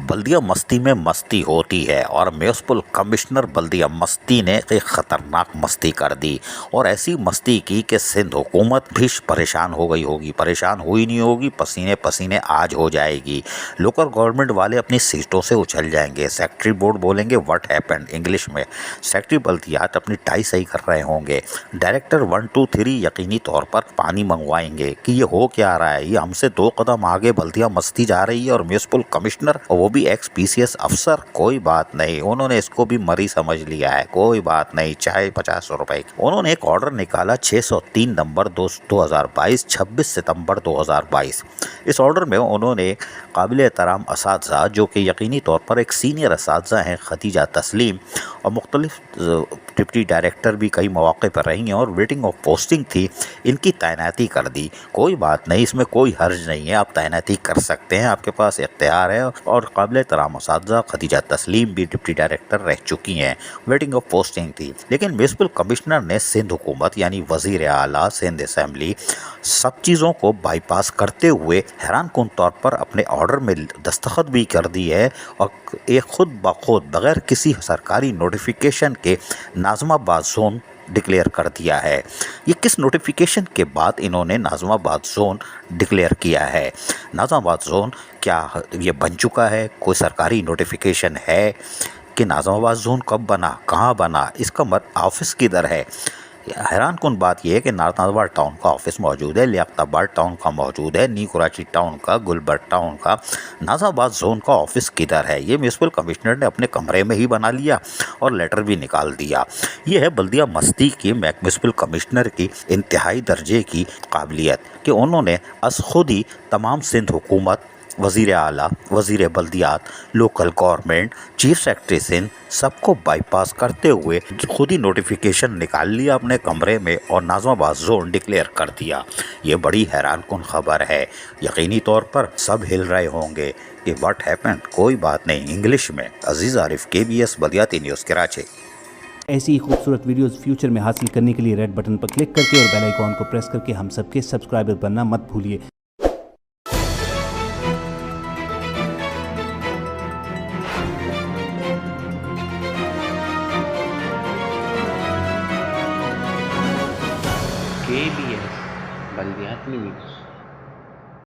बल्दिया मस्ती में मस्ती होती है और म्यूनिसिपल कमिश्नर बल्दिया मस्ती ने एक ख़तरनाक मस्ती कर दी और ऐसी मस्ती की कि सिंध हुकूमत भी परेशान हो गई होगी। परेशान हुई नहीं होगी, पसीने पसीने आज हो जाएगी। लोकल गवर्नमेंट वाले अपनी सीटों से उछल जाएंगे। सेक्रेटरी बोर्ड बोलेंगे व्हाट हैपेंड इंग्लिश में। सेक्रेटरी बल्दियात अपनी टाई सही कर रहे होंगे। डायरेक्टर 1 2 3 यकीनी तौर पर पानी मंगवाएंगे कि ये हो क्या रहा है, ये हमसे 2 कदम आगे बल्दिया मस्ती जा रही है और म्यूनिसिपल कमिश्नर और वो भी एक्स PCS अफसर। कोई बात नहीं, उन्होंने इसको भी मरी समझ लिया है। कोई बात नहीं, चाहे 50 रुपए। उन्होंने एक ऑर्डर निकाला 603 नंबर 2022 26 सितंबर 2022। इस ऑर्डर में उन्होंने काबिल एहतराम असातिज़ा जो कि यकीनी तौर पर एक सीनियर असातिज़ा हैं खदीजा तस्लीम और मुख्तलिफ डिप्टी डायरेक्टर भी कई मौक़े पर रही हैं और वेटिंग ऑफ पोस्टिंग थी, इनकी तैनाती कर दी। कोई बात नहीं, इसमें कोई हर्ज नहीं है, आप तैनाती कर सकते हैं, आपके पास इख्तियार है। और काबिल एहतराम असातिज़ा खदीजा तस्लीम भी डिप्टी डायरेक्टर रह चुकी हैं, वेटिंग ऑफ पोस्टिंग थी। लेकिन म्यूनिसिपल कमिश्नर ने सिंध हुकूमत यानी वज़ीर आला सिंध असम्बली सब चीज़ों को बाईपास करते हुए हैरान कुन तौर पर अपने ऑर्डर में दस्तखत भी कर दी है और एक खुद ब खुद बग़ैर किसी सरकारी नोटिफिकेशन के नाज़िमाबाद जोन डिक्लेयर कर दिया है। ये किस नोटिफिकेशन के बाद इन्होंने नाज़िमाबाद जोन डिक्लेयर किया है? नाज़िमाबाद जोन क्या ये बन चुका है? कोई सरकारी नोटिफिकेशन है कि नाज़िमाबाद जोन कब बना, कहाँ बना, इसका ऑफिस किधर है? हैरान कुन बात यह है कि नाज़िमाबाद टाउन का ऑफिस मौजूद है, लियाकताबाद टाउन का मौजूद है, न्यू कराची टाउन का, गुलबर्ग टाउन का। नाज़िमाबाद जोन का ऑफिस किधर है? ये म्यूनिसिपल कमिश्नर ने अपने कमरे में ही बना लिया और लेटर भी निकाल दिया। ये है बल्दिया मस्ती की म्यूनिसिपल कमिश्नर की इंतहाई दर्जे की काबिलियत कि उन्होंने अस खुद ही तमाम सिंध हुकूमत, वज़ीर आला, वज़ीर बल्दियात, local government, chief secretary Sindh सबको बाईपास करते हुए खुद ही नोटिफिकेशन निकाल लिया अपने कमरे में और नाज़िमाबाद जोन डिक्लेयर कर दिया। ये बड़ी हैरान कुन खबर है। यकीनी तौर पर सब हिल रहे होंगे कि व्हाट हैपेंड। कोई बात नहीं, इंग्लिश में। अजीज़ आरिफ, KBS बल्दियाती न्यूज़ कराची। ऐसी ही खूबसूरत वीडियोस फ्यूचर में हासिल करने के लिए रेड बटन पर क्लिक करके और बेल आइकॉन को प्रेस करके हम सबके सब्सक्राइबर बनना मत भूलिए। KBS बल्दियाती न्यूज़।